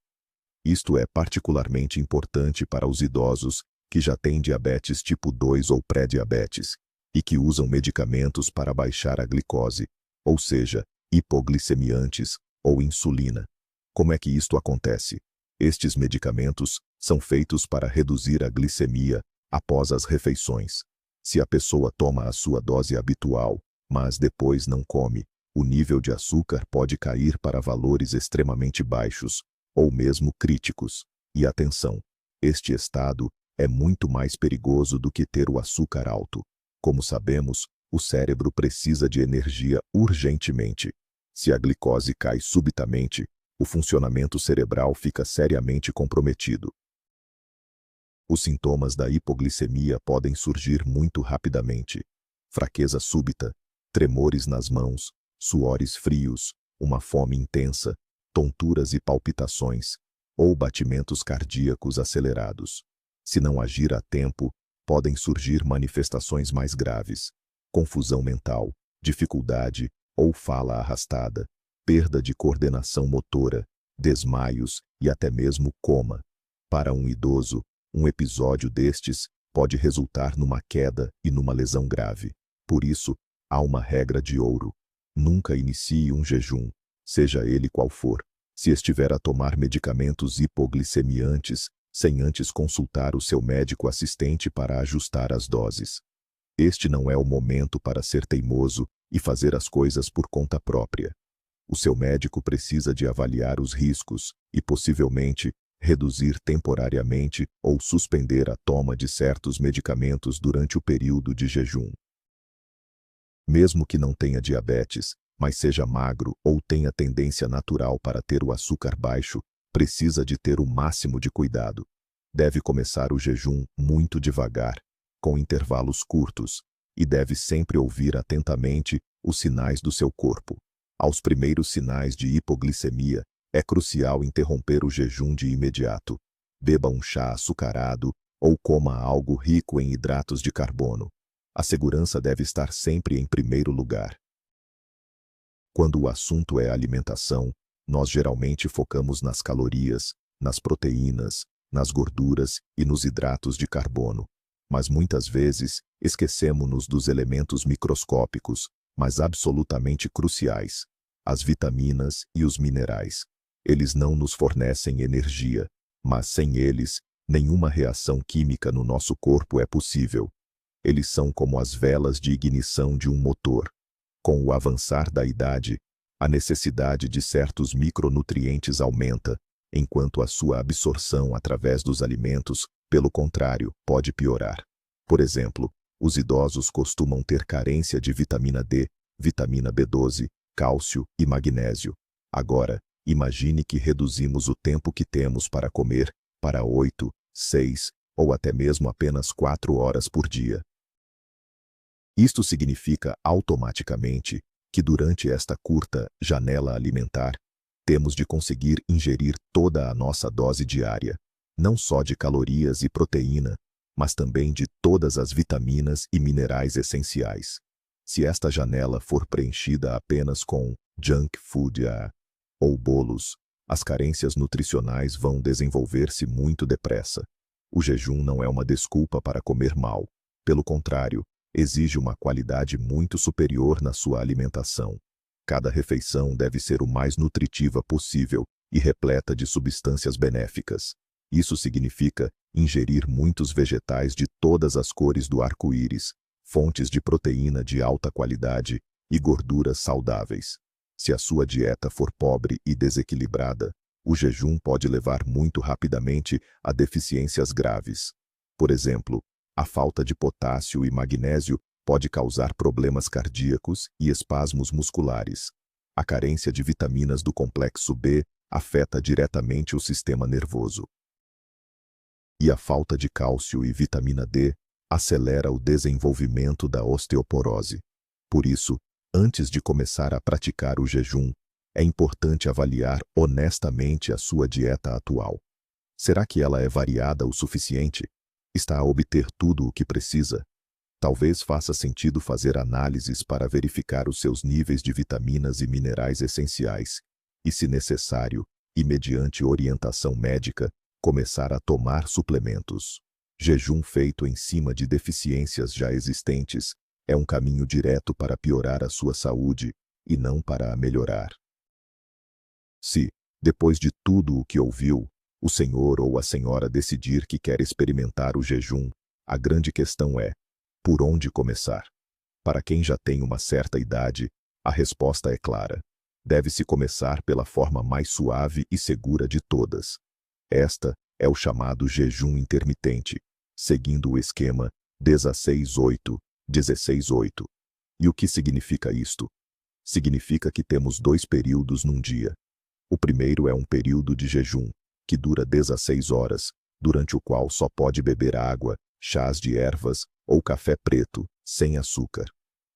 Isto é particularmente importante para os idosos que já têm diabetes tipo 2 ou pré-diabetes e que usam medicamentos para baixar a glicose, ou seja, hipoglicemiantes ou insulina. Como é que isto acontece? Estes medicamentos são feitos para reduzir a glicemia após as refeições. Se a pessoa toma a sua dose habitual, mas depois não come, o nível de açúcar pode cair para valores extremamente baixos, ou mesmo críticos. E atenção, este estado é muito mais perigoso do que ter o açúcar alto. Como sabemos, o cérebro precisa de energia urgentemente. Se a glicose cai subitamente, o funcionamento cerebral fica seriamente comprometido. Os sintomas da hipoglicemia podem surgir muito rapidamente. Fraqueza súbita, tremores nas mãos, suores frios, uma fome intensa, tonturas e palpitações, ou batimentos cardíacos acelerados. Se não agir a tempo, podem surgir manifestações mais graves: confusão mental, dificuldade ou fala arrastada, perda de coordenação motora, desmaios e até mesmo coma. Para um idoso, um episódio destes pode resultar numa queda e numa lesão grave. Por isso, há uma regra de ouro: nunca inicie um jejum, seja ele qual for, se estiver a tomar medicamentos hipoglicemiantes, sem antes consultar o seu médico assistente para ajustar as doses. Este não é o momento para ser teimoso e fazer as coisas por conta própria. O seu médico precisa de avaliar os riscos e, possivelmente, reduzir temporariamente ou suspender a toma de certos medicamentos durante o período de jejum. Mesmo que não tenha diabetes, mas seja magro ou tenha tendência natural para ter o açúcar baixo, precisa de ter o máximo de cuidado. Deve começar o jejum muito devagar, com intervalos curtos, e deve sempre ouvir atentamente os sinais do seu corpo. Aos primeiros sinais de hipoglicemia, é crucial interromper o jejum de imediato. Beba um chá açucarado ou coma algo rico em hidratos de carbono. A segurança deve estar sempre em primeiro lugar. Quando o assunto é alimentação, nós geralmente focamos nas calorias, nas proteínas, nas gorduras e nos hidratos de carbono. Mas muitas vezes esquecemos-nos dos elementos microscópicos, mas absolutamente cruciais: as vitaminas e os minerais. Eles não nos fornecem energia, mas sem eles, nenhuma reação química no nosso corpo é possível. Eles são como as velas de ignição de um motor. Com o avançar da idade, a necessidade de certos micronutrientes aumenta, enquanto a sua absorção através dos alimentos, pelo contrário, pode piorar. Por exemplo, os idosos costumam ter carência de vitamina D, vitamina B12, cálcio e magnésio. Agora, imagine que reduzimos o tempo que temos para comer para 8, 6 ou até mesmo apenas 4 horas por dia. Isto significa automaticamente que durante esta curta janela alimentar, temos de conseguir ingerir toda a nossa dose diária, não só de calorias e proteína, mas também de todas as vitaminas e minerais essenciais. Se esta janela for preenchida apenas com junk food ou bolos, as carências nutricionais vão desenvolver-se muito depressa. O jejum não é uma desculpa para comer mal. Pelo contrário, exige uma qualidade muito superior na sua alimentação. Cada refeição deve ser o mais nutritiva possível e repleta de substâncias benéficas. Isso significa ingerir muitos vegetais de todas as cores do arco-íris, fontes de proteína de alta qualidade e gorduras saudáveis. Se a sua dieta for pobre e desequilibrada, o jejum pode levar muito rapidamente a deficiências graves. Por exemplo, a falta de potássio e magnésio pode causar problemas cardíacos e espasmos musculares. A carência de vitaminas do complexo B afeta diretamente o sistema nervoso. E a falta de cálcio e vitamina D acelera o desenvolvimento da osteoporose. Por isso, antes de começar a praticar o jejum, é importante avaliar honestamente a sua dieta atual. Será que ela é variada o suficiente? Está a obter tudo o que precisa? Talvez faça sentido fazer análises para verificar os seus níveis de vitaminas e minerais essenciais e, se necessário, e mediante orientação médica, começar a tomar suplementos. Jejum feito em cima de deficiências já existentes é um caminho direto para piorar a sua saúde e não para a melhorar. Se, depois de tudo o que ouviu, o senhor ou a senhora decidir que quer experimentar o jejum, a grande questão é: por onde começar? Para quem já tem uma certa idade, a resposta é clara. Deve-se começar pela forma mais suave e segura de todas. Esta é o chamado jejum intermitente, seguindo o esquema 16-8, 16-8. E o que significa isto? Significa que temos 2 períodos num dia. O primeiro é um período de jejum, que dura 16 horas, durante o qual só pode beber água, chás de ervas ou café preto, sem açúcar.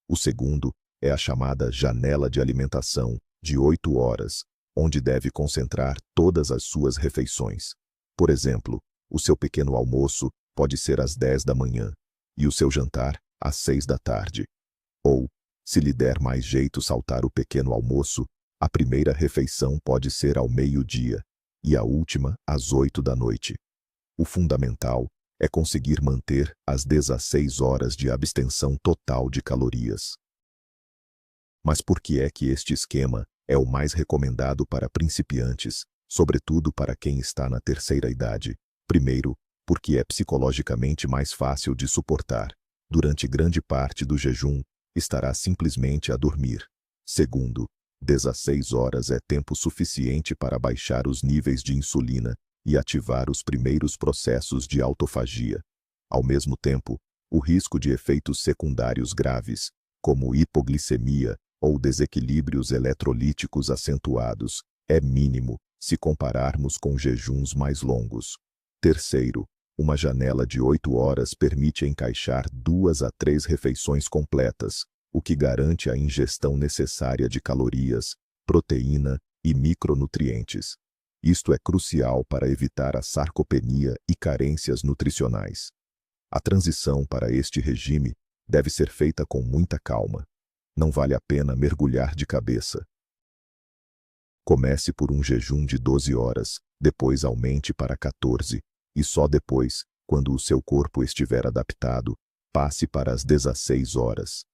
O segundo é a chamada janela de alimentação, de 8 horas, onde deve concentrar todas as suas refeições. Por exemplo, o seu pequeno almoço pode ser às 10 da manhã, e o seu jantar às 6 da tarde. Ou, se lhe der mais jeito saltar o pequeno almoço, a primeira refeição pode ser ao meio-dia, e a última às 8 da noite. O fundamental é conseguir manter as 16 horas de abstenção total de calorias. Mas por que é que este esquema é o mais recomendado para principiantes, sobretudo para quem está na terceira idade? Primeiro, porque é psicologicamente mais fácil de suportar. Durante grande parte do jejum, estará simplesmente a dormir. Segundo, 16 horas é tempo suficiente para baixar os níveis de insulina e ativar os primeiros processos de autofagia. Ao mesmo tempo, o risco de efeitos secundários graves, como hipoglicemia ou desequilíbrios eletrolíticos acentuados, é mínimo se compararmos com jejuns mais longos. Terceiro, uma janela de 8 horas permite encaixar 2 a 3 refeições completas, o que garante a ingestão necessária de calorias, proteína e micronutrientes. Isto é crucial para evitar a sarcopenia e carências nutricionais. A transição para este regime deve ser feita com muita calma. Não vale a pena mergulhar de cabeça. Comece por um jejum de 12 horas, depois aumente para 14, e só depois, quando o seu corpo estiver adaptado, passe para as 16 horas.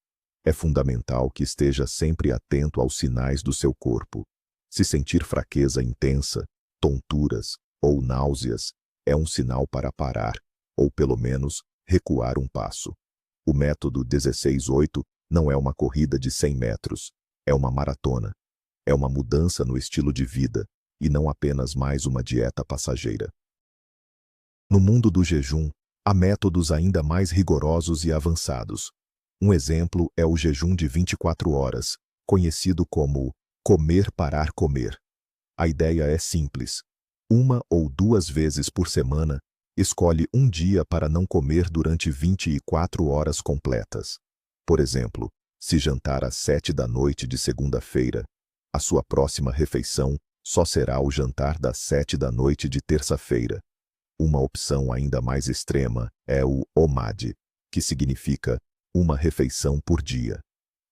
É fundamental que esteja sempre atento aos sinais do seu corpo. Se sentir fraqueza intensa, tonturas ou náuseas, é um sinal para parar, ou pelo menos, recuar um passo. O método 16-8 não é uma corrida de 100 metros, é uma maratona. É uma mudança no estilo de vida, e não apenas mais uma dieta passageira. No mundo do jejum, há métodos ainda mais rigorosos e avançados. Um exemplo é o jejum de 24 horas, conhecido como comer parar comer. A ideia é simples. 1 ou 2 vezes por semana, escolhe um dia para não comer durante 24 horas completas. Por exemplo, se jantar às 7 da noite de segunda-feira, a sua próxima refeição só será o jantar das 7 da noite de terça-feira. Uma opção ainda mais extrema é o OMAD, que significa uma refeição por dia.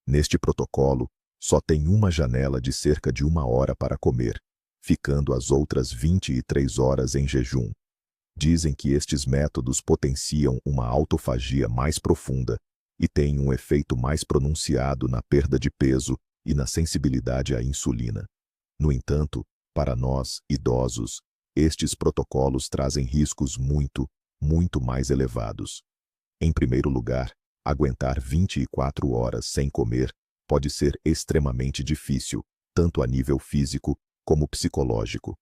Neste protocolo, só tem uma janela de cerca de 1 hora para comer, ficando as outras 23 horas em jejum. Dizem que estes métodos potenciam uma autofagia mais profunda e têm um efeito mais pronunciado na perda de peso e na sensibilidade à insulina. No entanto, para nós, idosos, estes protocolos trazem riscos muito mais elevados. Em primeiro lugar, aguentar 24 horas sem comer pode ser extremamente difícil, tanto a nível físico como psicológico.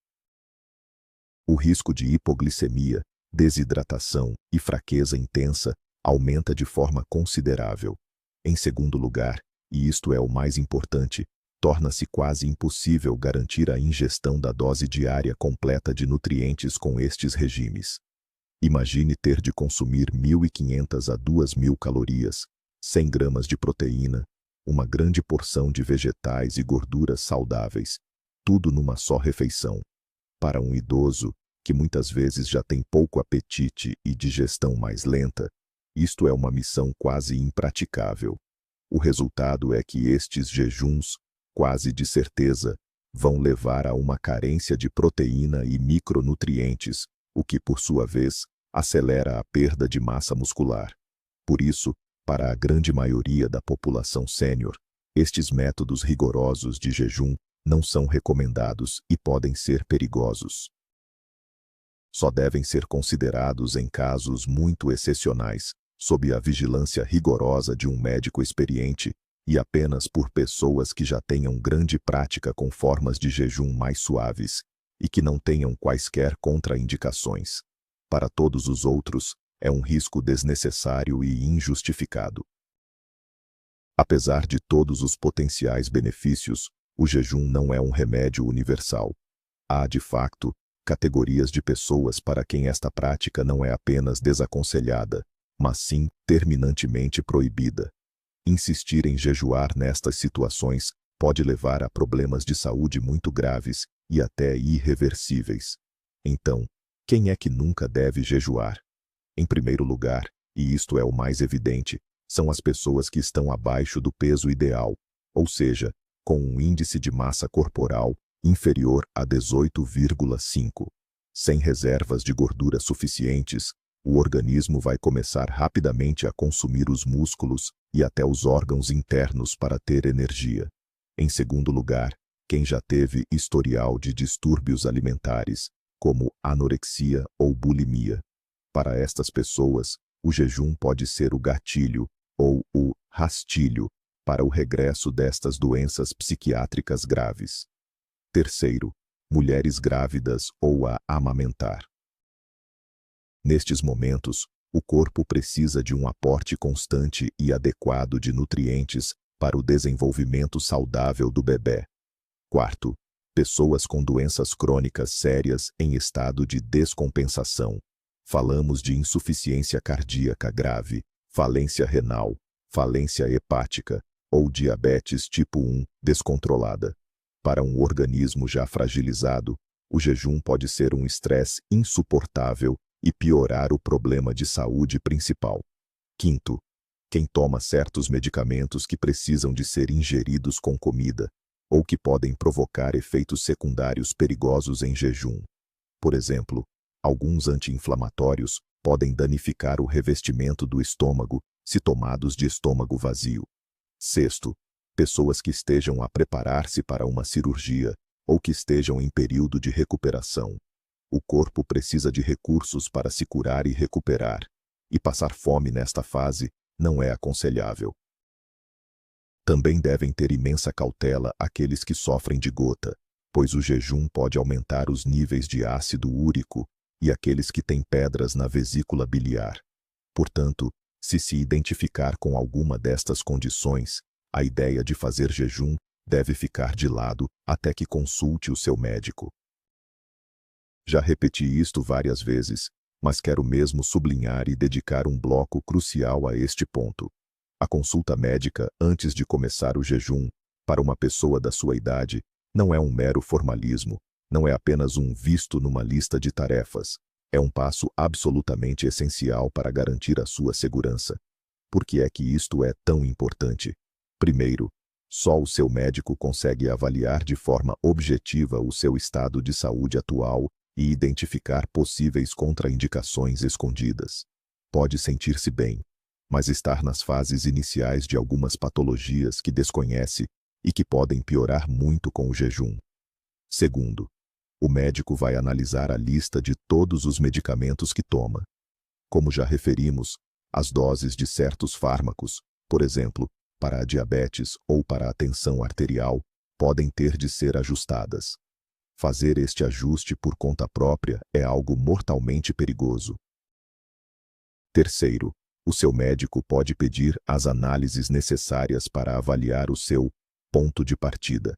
O risco de hipoglicemia, desidratação e fraqueza intensa aumenta de forma considerável. Em segundo lugar, e isto é o mais importante, torna-se quase impossível garantir a ingestão da dose diária completa de nutrientes com estes regimes. Imagine ter de consumir 1.500 a 2.000 calorias, 100 gramas de proteína, uma grande porção de vegetais e gorduras saudáveis, tudo numa só refeição. Para um idoso, que muitas vezes já tem pouco apetite e digestão mais lenta, isto é uma missão quase impraticável. O resultado é que estes jejuns, quase de certeza, vão levar a uma carência de proteína e micronutrientes, o que, por sua vez, acelera a perda de massa muscular. Por isso, para a grande maioria da população sênior, estes métodos rigorosos de jejum não são recomendados e podem ser perigosos. Só devem ser considerados em casos muito excepcionais, sob a vigilância rigorosa de um médico experiente e apenas por pessoas que já tenham grande prática com formas de jejum mais suaves e que não tenham quaisquer contraindicações. Para todos os outros, é um risco desnecessário e injustificado. Apesar de todos os potenciais benefícios, o jejum não é um remédio universal. Há, de facto, categorias de pessoas para quem esta prática não é apenas desaconselhada, mas sim terminantemente proibida. Insistir em jejuar nestas situações pode levar a problemas de saúde muito graves e até irreversíveis. Então, quem é que nunca deve jejuar? Em primeiro lugar, e isto é o mais evidente, são as pessoas que estão abaixo do peso ideal, ou seja, com um índice de massa corporal inferior a 18,5. Sem reservas de gordura suficientes, o organismo vai começar rapidamente a consumir os músculos e até os órgãos internos para ter energia. Em segundo lugar, quem já teve historial de distúrbios alimentares, como anorexia ou bulimia. Para estas pessoas, o jejum pode ser o gatilho ou o rastilho para o regresso destas doenças psiquiátricas graves. Terceiro, mulheres grávidas ou a amamentar. Nestes momentos, o corpo precisa de um aporte constante e adequado de nutrientes para o desenvolvimento saudável do bebê. Quarto, pessoas com doenças crônicas sérias em estado de descompensação. Falamos de insuficiência cardíaca grave, falência renal, falência hepática ou diabetes tipo 1 descontrolada. Para um organismo já fragilizado, o jejum pode ser um estresse insuportável e piorar o problema de saúde principal. Quinto, quem toma certos medicamentos que precisam de ser ingeridos com comida, ou que podem provocar efeitos secundários perigosos em jejum. Por exemplo, alguns anti-inflamatórios podem danificar o revestimento do estômago se tomados de estômago vazio. Sexto, pessoas que estejam a preparar-se para uma cirurgia ou que estejam em período de recuperação. O corpo precisa de recursos para se curar e recuperar, e passar fome nesta fase não é aconselhável. Também devem ter imensa cautela aqueles que sofrem de gota, pois o jejum pode aumentar os níveis de ácido úrico e aqueles que têm pedras na vesícula biliar. Portanto, se identificar com alguma destas condições, a ideia de fazer jejum deve ficar de lado até que consulte o seu médico. Já repeti isto várias vezes, mas quero mesmo sublinhar e dedicar um bloco crucial a este ponto. A consulta médica antes de começar o jejum, para uma pessoa da sua idade, não é um mero formalismo, não é apenas um visto numa lista de tarefas. É um passo absolutamente essencial para garantir a sua segurança. Por que é que isto é tão importante? Primeiro, só o seu médico consegue avaliar de forma objetiva o seu estado de saúde atual e identificar possíveis contraindicações escondidas. Pode sentir-se bem, mas estar nas fases iniciais de algumas patologias que desconhece e que podem piorar muito com o jejum. Segundo, o médico vai analisar a lista de todos os medicamentos que toma. Como já referimos, as doses de certos fármacos, por exemplo, para a diabetes ou para a tensão arterial, podem ter de ser ajustadas. Fazer este ajuste por conta própria é algo mortalmente perigoso. Terceiro, o seu médico pode pedir as análises necessárias para avaliar o seu ponto de partida.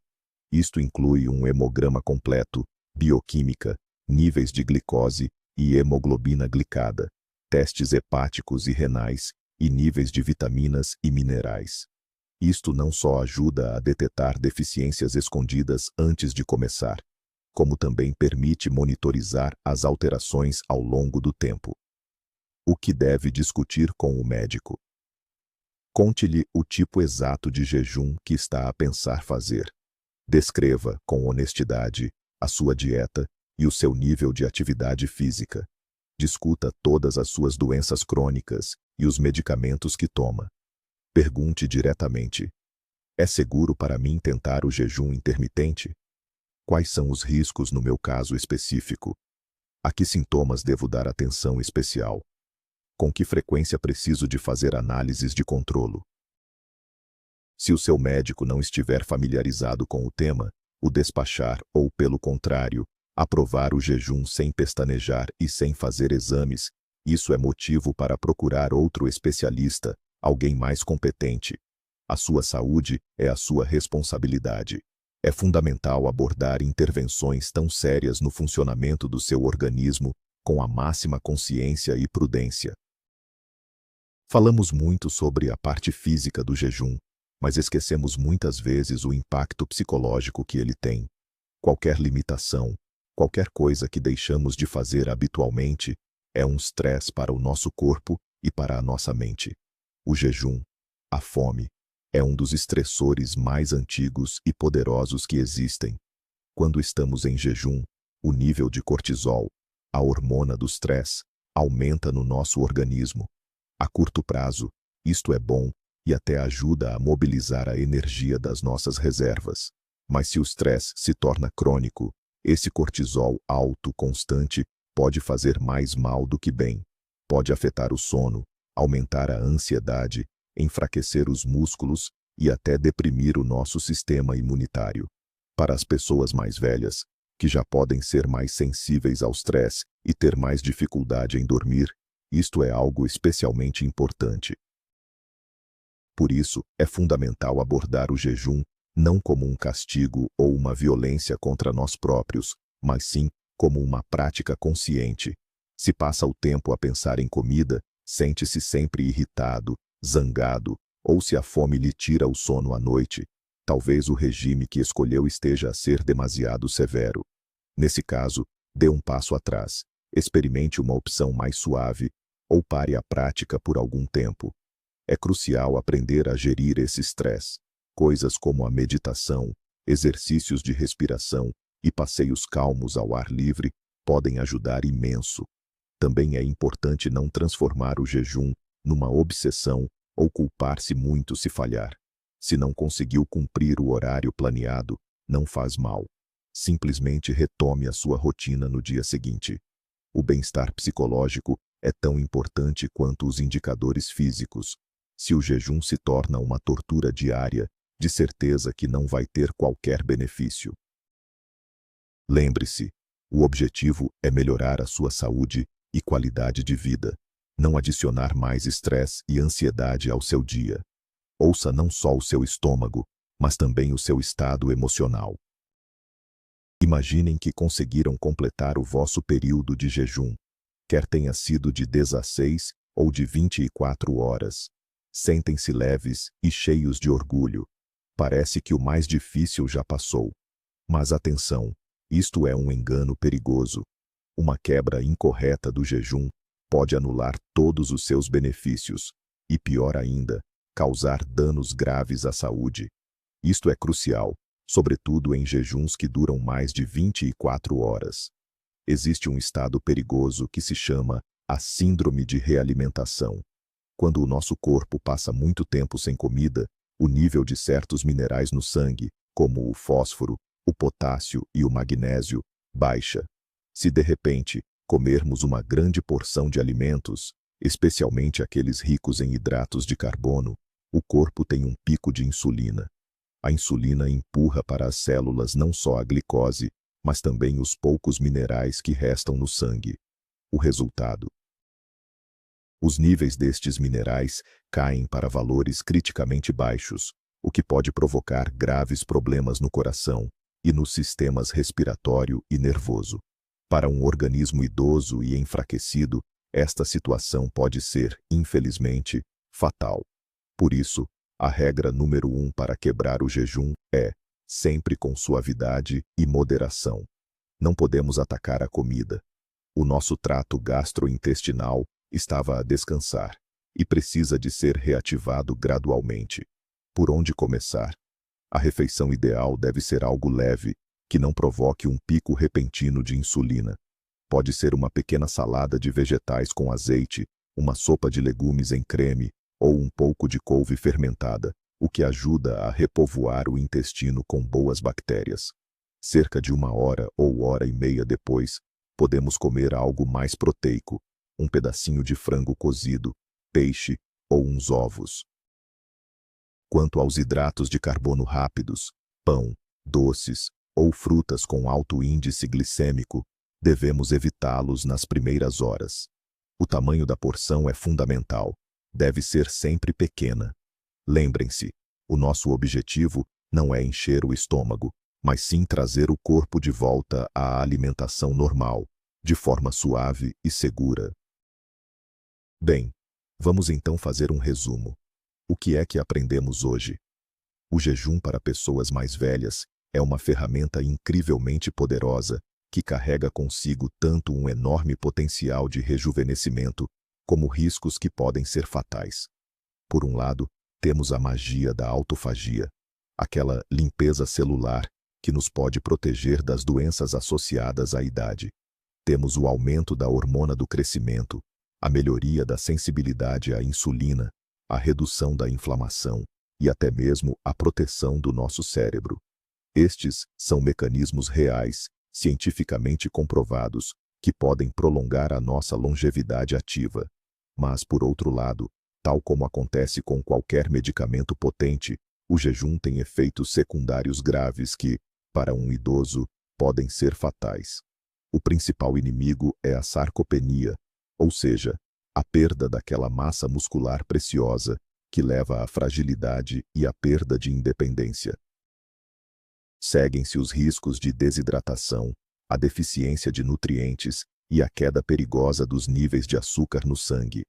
Isto inclui um hemograma completo, bioquímica, níveis de glicose e hemoglobina glicada, testes hepáticos e renais, e níveis de vitaminas e minerais. Isto não só ajuda a detectar deficiências escondidas antes de começar, como também permite monitorizar as alterações ao longo do tempo. O que deve discutir com o médico? Conte-lhe o tipo exato de jejum que está a pensar fazer. Descreva, com honestidade, a sua dieta e o seu nível de atividade física. Discuta todas as suas doenças crônicas e os medicamentos que toma. Pergunte diretamente: é seguro para mim tentar o jejum intermitente? Quais são os riscos no meu caso específico? A que sintomas devo dar atenção especial? Com que frequência preciso de fazer análises de controlo? Se o seu médico não estiver familiarizado com o tema, o despachar ou, pelo contrário, aprovar o jejum sem pestanejar e sem fazer exames, isso é motivo para procurar outro especialista, alguém mais competente. A sua saúde é a sua responsabilidade. É fundamental abordar intervenções tão sérias no funcionamento do seu organismo com a máxima consciência e prudência. Falamos muito sobre a parte física do jejum, mas esquecemos muitas vezes o impacto psicológico que ele tem. Qualquer limitação, qualquer coisa que deixamos de fazer habitualmente, é um estresse para o nosso corpo e para a nossa mente. O jejum, a fome, é um dos estressores mais antigos e poderosos que existem. Quando estamos em jejum, o nível de cortisol, a hormona do estresse, aumenta no nosso organismo. A curto prazo, isto é bom e até ajuda a mobilizar a energia das nossas reservas. Mas se o estresse se torna crônico, esse cortisol alto constante pode fazer mais mal do que bem. Pode afetar o sono, aumentar a ansiedade, enfraquecer os músculos e até deprimir o nosso sistema imunitário. Para as pessoas mais velhas, que já podem ser mais sensíveis ao estresse e ter mais dificuldade em dormir, isto é algo especialmente importante. Por isso, é fundamental abordar o jejum não como um castigo ou uma violência contra nós próprios, mas sim como uma prática consciente. Se passa o tempo a pensar em comida, sente-se sempre irritado, zangado, ou se a fome lhe tira o sono à noite, talvez o regime que escolheu esteja a ser demasiado severo. Nesse caso, dê um passo atrás, experimente uma opção mais suave, ou pare a prática por algum tempo. É crucial aprender a gerir esse estresse. Coisas como a meditação, exercícios de respiração e passeios calmos ao ar livre podem ajudar imenso. Também é importante não transformar o jejum numa obsessão ou culpar-se muito se falhar. Se não conseguiu cumprir o horário planeado, não faz mal. Simplesmente retome a sua rotina no dia seguinte. O bem-estar psicológico é tão importante quanto os indicadores físicos. Se o jejum se torna uma tortura diária, de certeza que não vai ter qualquer benefício. Lembre-se, o objetivo é melhorar a sua saúde e qualidade de vida, não adicionar mais estresse e ansiedade ao seu dia. Ouça não só o seu estômago, mas também o seu estado emocional. Imaginem que conseguiram completar o vosso período de jejum, quer tenha sido de 16 ou de 24 horas. Sentem-se leves e cheios de orgulho. Parece que o mais difícil já passou. Mas atenção, isto é um engano perigoso. Uma quebra incorreta do jejum pode anular todos os seus benefícios e, pior ainda, causar danos graves à saúde. Isto é crucial, sobretudo em jejuns que duram mais de 24 horas. Existe um estado perigoso que se chama a síndrome de realimentação. Quando o nosso corpo passa muito tempo sem comida, o nível de certos minerais no sangue, como o fósforo, o potássio e o magnésio, baixa. Se de repente comermos uma grande porção de alimentos, especialmente aqueles ricos em hidratos de carbono, o corpo tem um pico de insulina. A insulina empurra para as células não só a glicose, mas também os poucos minerais que restam no sangue. O resultado: os níveis destes minerais caem para valores criticamente baixos, o que pode provocar graves problemas no coração e nos sistemas respiratório e nervoso. Para um organismo idoso e enfraquecido, esta situação pode ser, infelizmente, fatal. Por isso, a regra número 1 para quebrar o jejum é, sempre com suavidade e moderação. Não podemos atacar a comida. O nosso trato gastrointestinal estava a descansar e precisa de ser reativado gradualmente. Por onde começar? A refeição ideal deve ser algo leve, que não provoque um pico repentino de insulina. Pode ser uma pequena salada de vegetais com azeite, uma sopa de legumes em creme ou um pouco de couve fermentada, o que ajuda a repovoar o intestino com boas bactérias. Cerca de 1 hora ou 1 hora e meia depois, podemos comer algo mais proteico, um pedacinho de frango cozido, peixe ou uns ovos. Quanto aos hidratos de carbono rápidos, pão, doces ou frutas com alto índice glicêmico, devemos evitá-los nas primeiras horas. O tamanho da porção é fundamental. Deve ser sempre pequena. Lembrem-se, o nosso objetivo não é encher o estômago, mas sim trazer o corpo de volta à alimentação normal, de forma suave e segura. Bem, vamos então fazer um resumo. O que é que aprendemos hoje? O jejum para pessoas mais velhas é uma ferramenta incrivelmente poderosa que carrega consigo tanto um enorme potencial de rejuvenescimento como riscos que podem ser fatais. Por um lado, temos a magia da autofagia, aquela limpeza celular que nos pode proteger das doenças associadas à idade. Temos o aumento da hormona do crescimento, a melhoria da sensibilidade à insulina, a redução da inflamação e até mesmo a proteção do nosso cérebro. Estes são mecanismos reais, cientificamente comprovados, que podem prolongar a nossa longevidade ativa. Mas, por outro lado, tal como acontece com qualquer medicamento potente, o jejum tem efeitos secundários graves que, para um idoso, podem ser fatais. O principal inimigo é a sarcopenia, ou seja, a perda daquela massa muscular preciosa que leva à fragilidade e à perda de independência. Seguem-se os riscos de desidratação, a deficiência de nutrientes e a queda perigosa dos níveis de açúcar no sangue.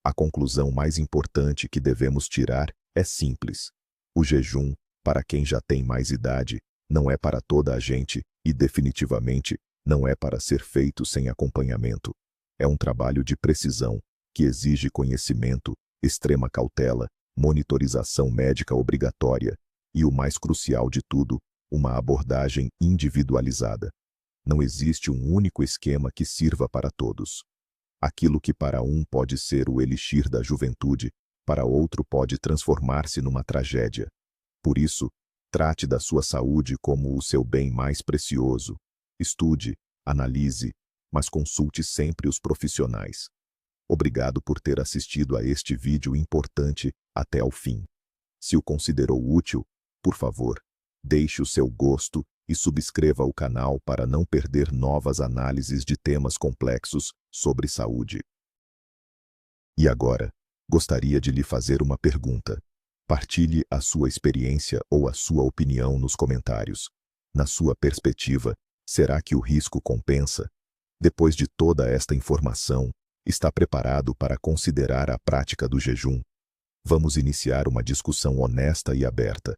A conclusão mais importante que devemos tirar é simples. O jejum, para quem já tem mais idade, não é para toda a gente e definitivamente não é para ser feito sem acompanhamento. É um trabalho de precisão que exige conhecimento, extrema cautela, monitorização médica obrigatória e, o mais crucial de tudo, uma abordagem individualizada. Não existe um único esquema que sirva para todos. Aquilo que para um pode ser o elixir da juventude, para outro pode transformar-se numa tragédia. Por isso, trate da sua saúde como o seu bem mais precioso. Estude, analise, mas consulte sempre os profissionais. Obrigado por ter assistido a este vídeo importante até ao fim. Se o considerou útil, por favor, deixe o seu gosto e subscreva o canal para não perder novas análises de temas complexos sobre saúde. E agora, gostaria de lhe fazer uma pergunta. Partilhe a sua experiência ou a sua opinião nos comentários. Na sua perspectiva, será que o risco compensa? Depois de toda esta informação, está preparado para considerar a prática do jejum? Vamos iniciar uma discussão honesta e aberta.